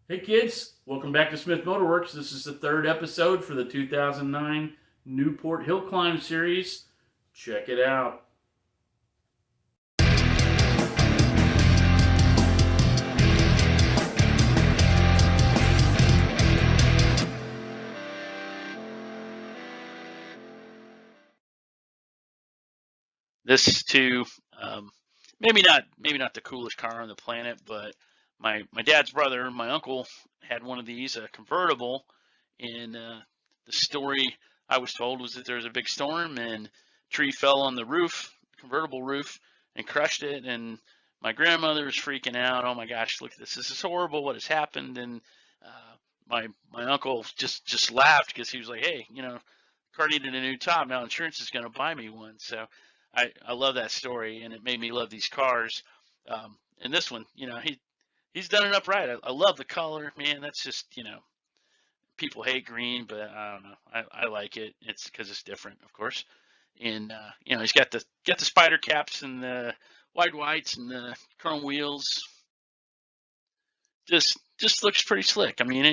Hey kids, welcome back to Smith Motorworks. This is the third episode for the 2009 Newport Hill Climb series. Check it out. This too, um, maybe not the coolest car on the planet, but my dad's brother, my uncle, had one of these, a convertible, and the story I was told was that there was a big storm and a tree fell on the roof, convertible roof, and crushed it. And my grandmother was freaking out. Oh my gosh, look at this! This is horrible. What has happened? And my uncle just laughed because he was like, hey, car needed a new top. Now insurance is going to buy me one. So I love that story, and it made me love these cars. And this one, he's done it up right. I love the color, man. That's just, people hate green, but I don't know. I like it. It's because it's different, of course. And he's got the spider caps and the wide whites and the chrome wheels. Just looks pretty slick. I mean,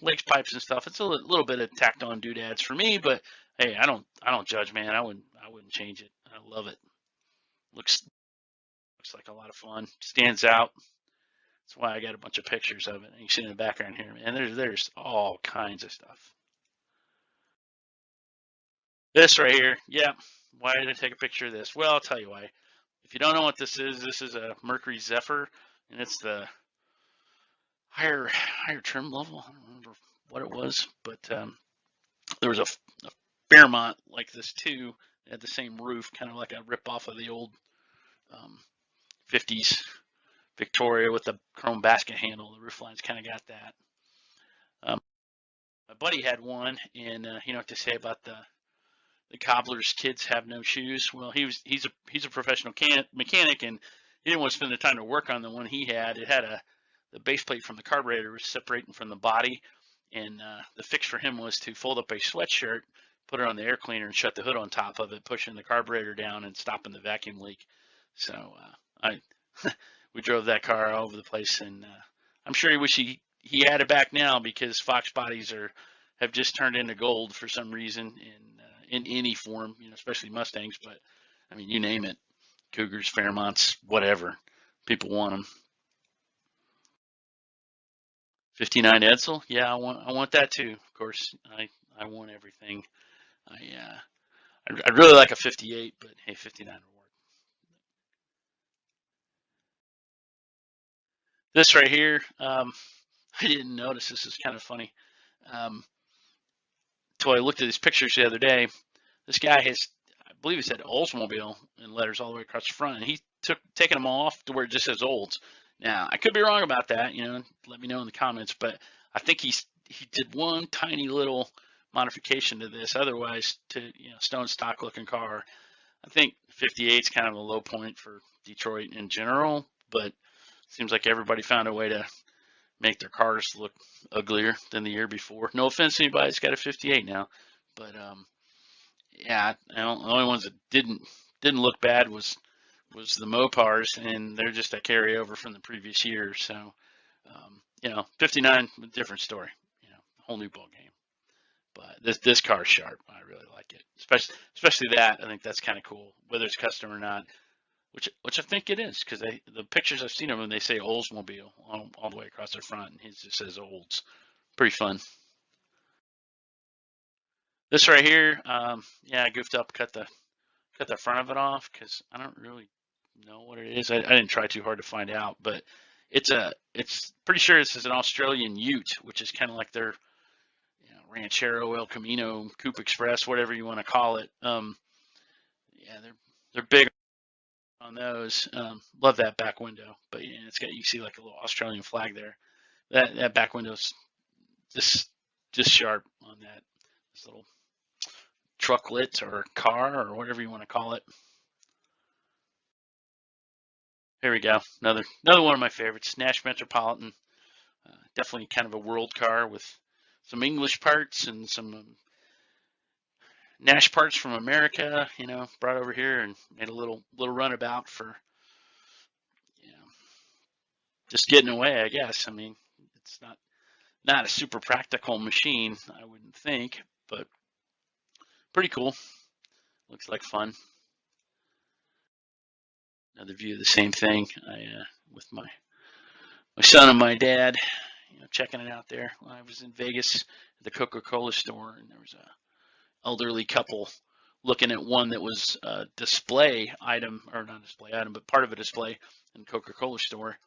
lakes pipes and stuff. It's a little bit of tacked on doodads for me, but hey, I don't judge, man. I wouldn't change it. I love it. Looks like a lot of fun. Stands out. That's why I got a bunch of pictures of it. And you see in the background here, man. There's all kinds of stuff. This right here, yeah. Why did I take a picture of this? Well, I'll tell you why. If you don't know what this is a Mercury Zephyr, and it's the higher trim level. I don't remember what it was, but there was a Fairmont like this too. It had the same roof, kind of like a rip off of the old 50s Victoria with the chrome basket handle. The roof line's kind of got that. My buddy had one, and you know what they say about the cobbler's kids have no shoes. Well, he's a professional mechanic, and he didn't want to spend the time to work on the one he had. It had the base plate from the carburetor was separating from the body, and the fix for him was to fold up a sweatshirt, put it on the air cleaner, and shut the hood on top of it, pushing the carburetor down and stopping the vacuum leak. So I we drove that car all over the place, and I'm sure he wish he had it back now because Fox bodies have just turned into gold for some reason in any form, especially Mustangs. But I mean, you name it, Cougars, Fairmonts, whatever, people want them. 59 Edsel, yeah, I want that too. Of course, I want everything. I I'd really like a 58, but hey, 59 would work. This right here, I didn't notice. This is kind of funny. Um, Until I looked at his pictures the other day. This guy has, I believe he said Oldsmobile in letters all the way across the front, and he taken them all off to where it just says Olds. Now I could be wrong about that. Let me know in the comments. But I think he did one tiny little modification to this. Otherwise, to stone stock looking car. I think 58 is kind of a low point for Detroit in general, but it seems like everybody found a way to make their cars look uglier than the year before. No offense to anybody that's got a 58 now, but yeah, the only ones that didn't look bad was the Mopars, and they're just a carryover from the previous year. So 59, a different story. Whole new ball game. But this car's sharp. I really like it, especially that. I think that's kind of cool, whether it's custom or not. Which I think it is, because the pictures I've seen of them, they say Oldsmobile all the way across their front, and his just says Olds. Pretty fun. This right here, yeah, I goofed up, cut the front of it off because I don't really know what it is. I didn't try too hard to find out, but it's pretty sure this is an Australian Ute, which is kind of like their Ranchero, El Camino, Coupe Express, whatever you want to call it. Yeah, they're big on those. Love that back window, but yeah, it's got, you see like a little Australian flag there. That back window's just sharp on that. This little trucklet or car or whatever you want to call it. Here we go. Another one of my favorites. Nash Metropolitan. Definitely kind of a world car with some English parts and some Nash parts from America. Brought over here and made a little runabout for just getting away, I guess. I mean, It's not a super practical machine, I wouldn't think, but pretty cool. Looks like fun. Another view of the same thing. With my son and my dad, checking it out there. When I was in Vegas at the Coca-Cola store, and there was a elderly couple looking at one that was a display item, or not a display item, but part of a display in the Coca-Cola store.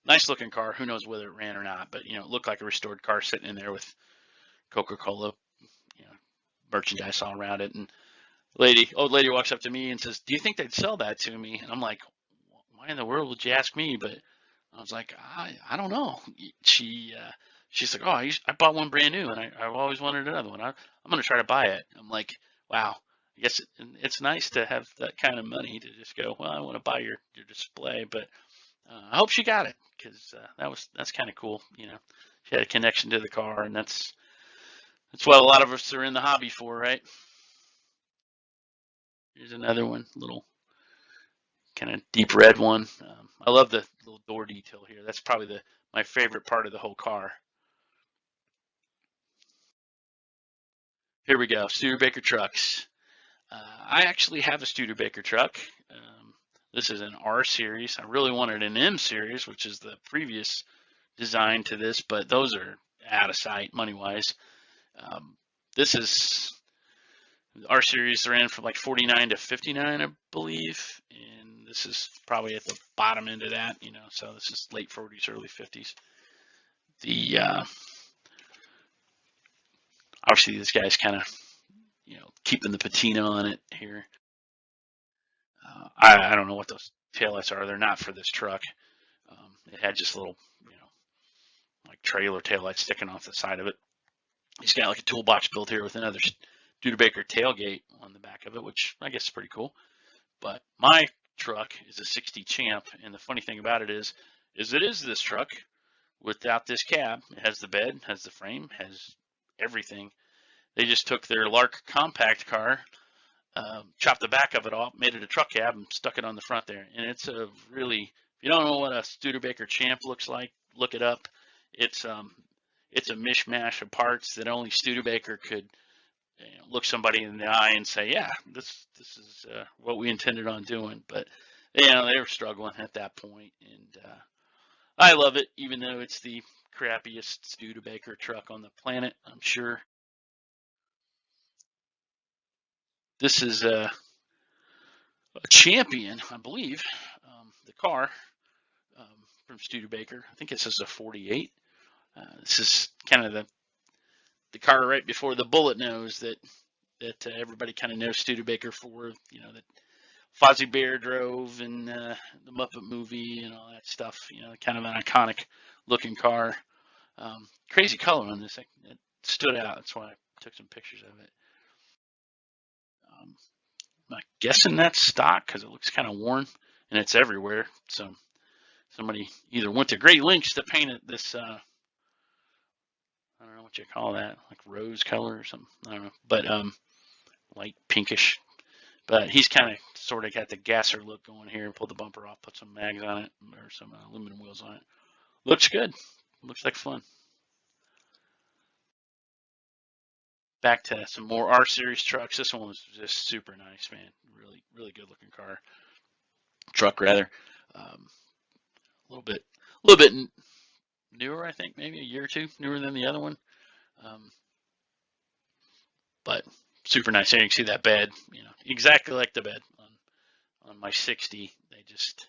Nice looking car. Who knows whether it ran or not, but it looked like a restored car sitting in there with Coca-Cola, merchandise all around it. And old lady walks up to me and says, "Do you think they'd sell that to me?" And I'm like, "Why in the world would you ask me?" But I was like, I don't know. She's like, "Oh, I bought one brand new, and I've always wanted another one. I'm going to try to buy it." I'm like, "Wow, I guess it's nice to have that kind of money to just go, well, I want to buy your display." But I hope she got it, because that's kind of cool. She had a connection to the car, and that's what a lot of us are in the hobby for, right? Here's another one, little kind of deep red one. I love the little door detail here. That's probably my favorite part of the whole car. Here we go, Studebaker trucks. I actually have a Studebaker truck. This is an R series. I really wanted an M series, which is the previous design to this, but those are out of sight money-wise. This is R series ran from like 49 to 59, I believe, and this is probably at the bottom end of that, so this is late 40s, early 50s. The obviously this guy's kind of keeping the patina on it here. I don't know what those taillights are. They're not for this truck. It had just little like trailer taillights sticking off the side of it. He's got like a toolbox built here with another Studebaker tailgate on the back of it, which I guess is pretty cool. But my truck is a 60 Champ, and the funny thing about it is it is this truck without this cab. It has the bed, has the frame, has everything. They just took their Lark compact car, chopped the back of it off, made it a truck cab, and stuck it on the front there. And it's a really, if you don't know what a Studebaker Champ looks like, look it up. It's a mishmash of parts that only Studebaker could look somebody in the eye and say, yeah, this is what we intended on doing. But they were struggling at that point, and I love it, even though it's the crappiest Studebaker truck on the planet, I'm sure. This is a Champion, I believe, the car from Studebaker. I think this is a 48. This is kind of the car right before the bullet nose that everybody kind of knows Studebaker for. That Fozzie Bear drove in the Muppet movie and all that stuff. Kind of an iconic looking car. Crazy color on this. It stood out. That's why I took some pictures of it. I'm guessing that's stock because it looks kind of worn and it's everywhere. So somebody either went to great lengths to paint it this, I don't know what you call that, like rose color or something. I don't know, but light pinkish. But he's kind of sort of got the gasser look going here. Pulled the bumper off, put some mags on it or some aluminum wheels on it. Looks good. Looks like fun. Back to some more R series trucks. This one was just super nice, man. Really, really good looking car. Truck rather. A little bit newer, I think, maybe a year or two newer than the other one. But super nice. Here you can see that bed, exactly like the bed on my 60. They just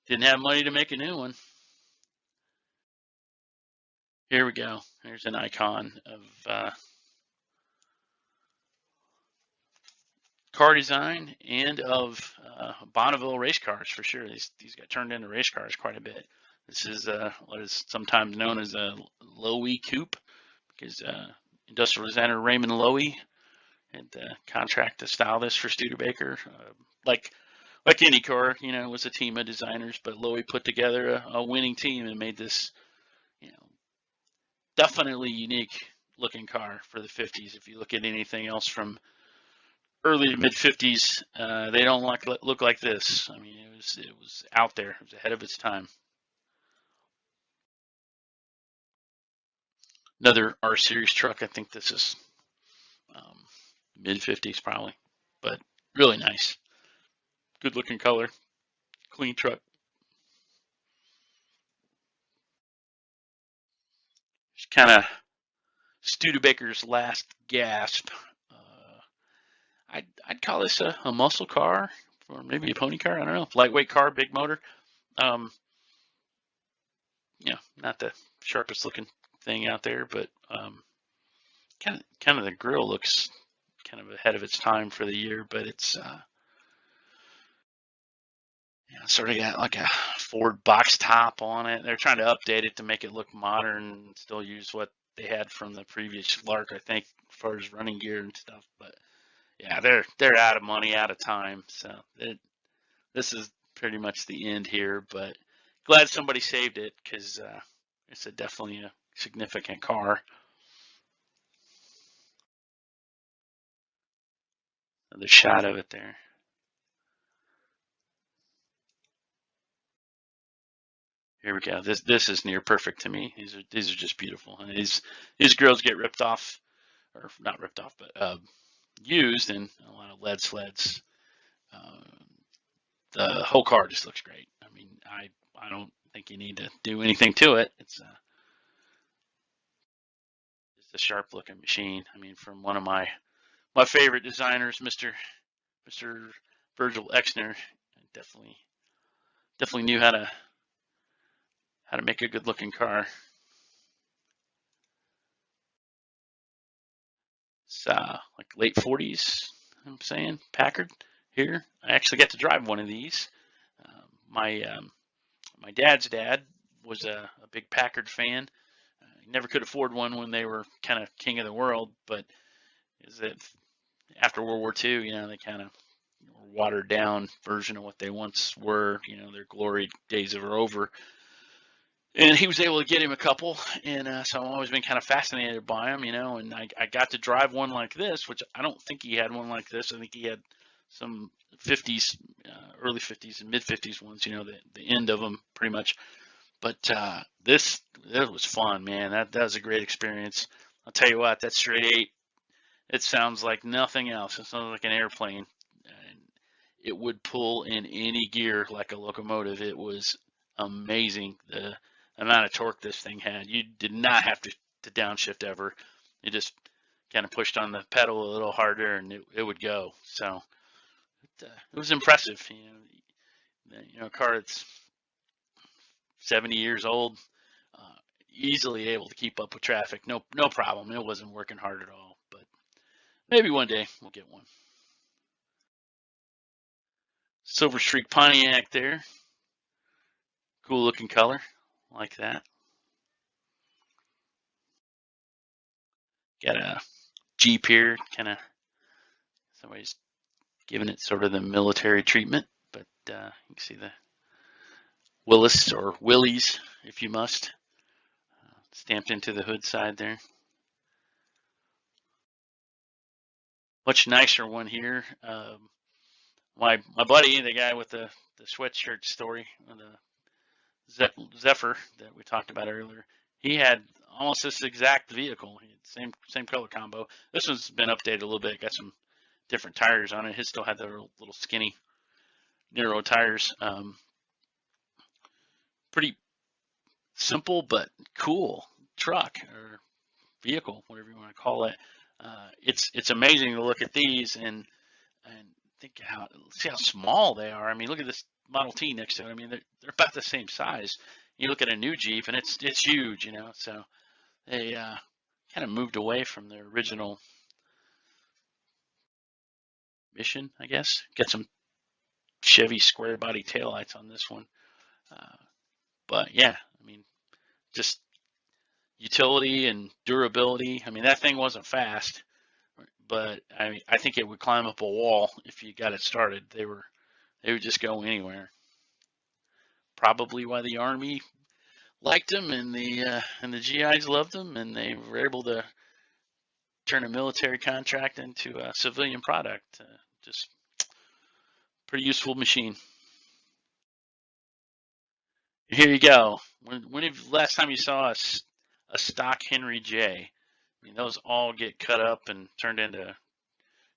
didn't have money to make a new one. Here we go. There's an icon of car design and of Bonneville race cars for sure. These got turned into race cars quite a bit. This is what is sometimes known as a Lowy Coupe, because industrial designer Raymond Lowy had the contract to style this for Studebaker. Like any car, it was a team of designers, but Lowy put together a winning team and made this, definitely unique looking car for the 50s. If you look at anything else from early to mid 50s, they don't look like this. I mean, it was out there. It was ahead of its time. Another R Series truck. I think this is mid 50s probably, but really nice. Good looking color, clean truck. It's kind of Studebaker's last gasp. I'd call this a muscle car, or maybe a pony car. I don't know. Lightweight car, big motor. Not the sharpest looking thing out there, but kind of the grill looks kind of ahead of its time for the year, but it's sort of got like a Ford box top on it. They're trying to update it to make it look modern and still use what they had from the previous Lark, I think, as far as running gear and stuff. But yeah, they're out of money, out of time. So this is pretty much the end here. But glad somebody saved it, because it's definitely a significant car. Another shot of it there. Here we go. This is near perfect to me. These are just beautiful. And these grills get ripped off, or not ripped off, but used in a lot of lead sleds. The whole car just looks great. I mean, I don't think you need to do anything to it. It's just a sharp looking machine. I mean, from one of my favorite designers, Mr. Virgil Exner, definitely knew how to make a good looking car. It's like late 40s, I'm saying, Packard here. I actually got to drive one of these. My dad's dad was a big Packard fan. He never could afford one when they were kind of king of the world, but after World War II, they kind of watered down version of what they once were. Their glory days are over. And he was able to get him a couple, and so I've always been kind of fascinated by him, and I got to drive one like this, which I don't think he had one like this. I think he had some 50s, early 50s and mid 50s ones, the end of them pretty much. But that was fun, man. That was a great experience. I'll tell you what, that straight 8, it sounds like nothing else. It sounds like an airplane. And it would pull in any gear like a locomotive. It was amazing, the amount of torque this thing had. You did not have to downshift ever. You just kind of pushed on the pedal a little harder and it would go. So it was impressive. A car that's 70 years old, easily able to keep up with traffic. No problem. It wasn't working hard at all. But maybe one day we'll get one. Silver Streak Pontiac there. Cool looking color. Like that. Got a Jeep here, kind of somebody's giving it sort of the military treatment, but you can see the Willys, or Willys if you must, stamped into the hood side there. Much nicer one here. My buddy, the guy with the sweatshirt story, the Zephyr that we talked about earlier, he had almost this exact vehicle. He had same color combo. This one's been updated a little bit. Got some different tires on it. His still had the little skinny, narrow tires. Pretty simple but cool truck or vehicle, whatever you want to call it. It's amazing to look at these and see how small they are. I mean, look at this Model T next to it. I mean, they're about the same size. You look at a new Jeep and it's huge, So they kind of moved away from their original mission, I guess. Get some Chevy square body taillights on this one. But yeah, I mean, just utility and durability. I mean, that thing wasn't fast, but I think it would climb up a wall if you got it started. They would just go anywhere. Probably why the Army liked them and the GIs loved them, and they were able to turn a military contract into a civilian product. Just pretty useful machine. Here you go. When last time you saw a stock Henry J. I mean, those all get cut up and turned into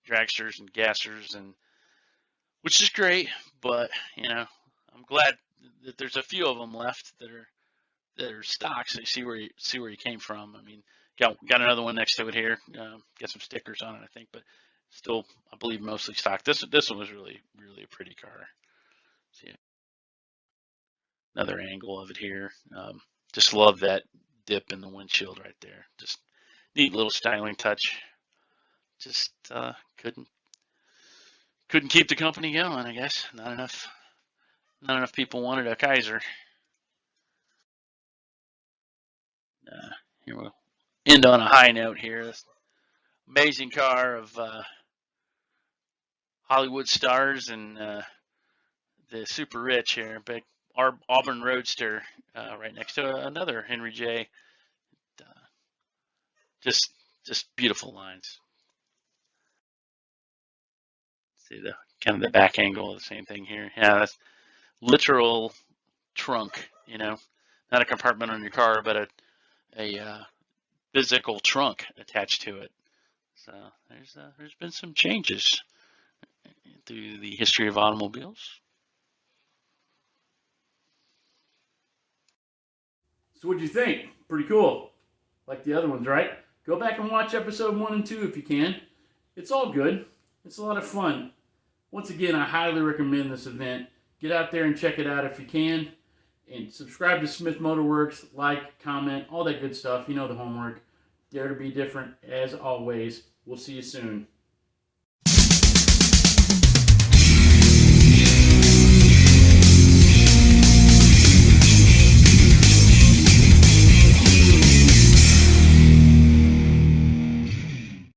dragsters and gassers, and which is great. But I'm glad that there's a few of them left that are stocks. So you see where you came from. I mean, got another one next to it here. Got some stickers on it, I think, but still, I believe mostly stock. This one was really a pretty car. See another angle of it here. Just love that dip in the windshield right there. Just neat little styling touch. Just couldn't keep the company going, I guess. Not enough people wanted a Kaiser. Here we'll end on a high note here. This amazing car of Hollywood stars and the super rich here. Big Auburn Roadster right next to another Henry J. Just beautiful lines. See the kind of the back angle of the same thing here. Yeah, that's literal trunk. Not a compartment on your car, but a physical trunk attached to it. So there's been some changes through the history of automobiles. So what'd you think? Pretty cool. Like the other ones, right? Go back and watch episode 1 and 2 if you can. It's all good. It's a lot of fun. Once again, I highly recommend this event. Get out there and check it out if you can. And subscribe to Smith Motorworks, like, comment, all that good stuff. You know the homework. Dare to be different as always. We'll see you soon.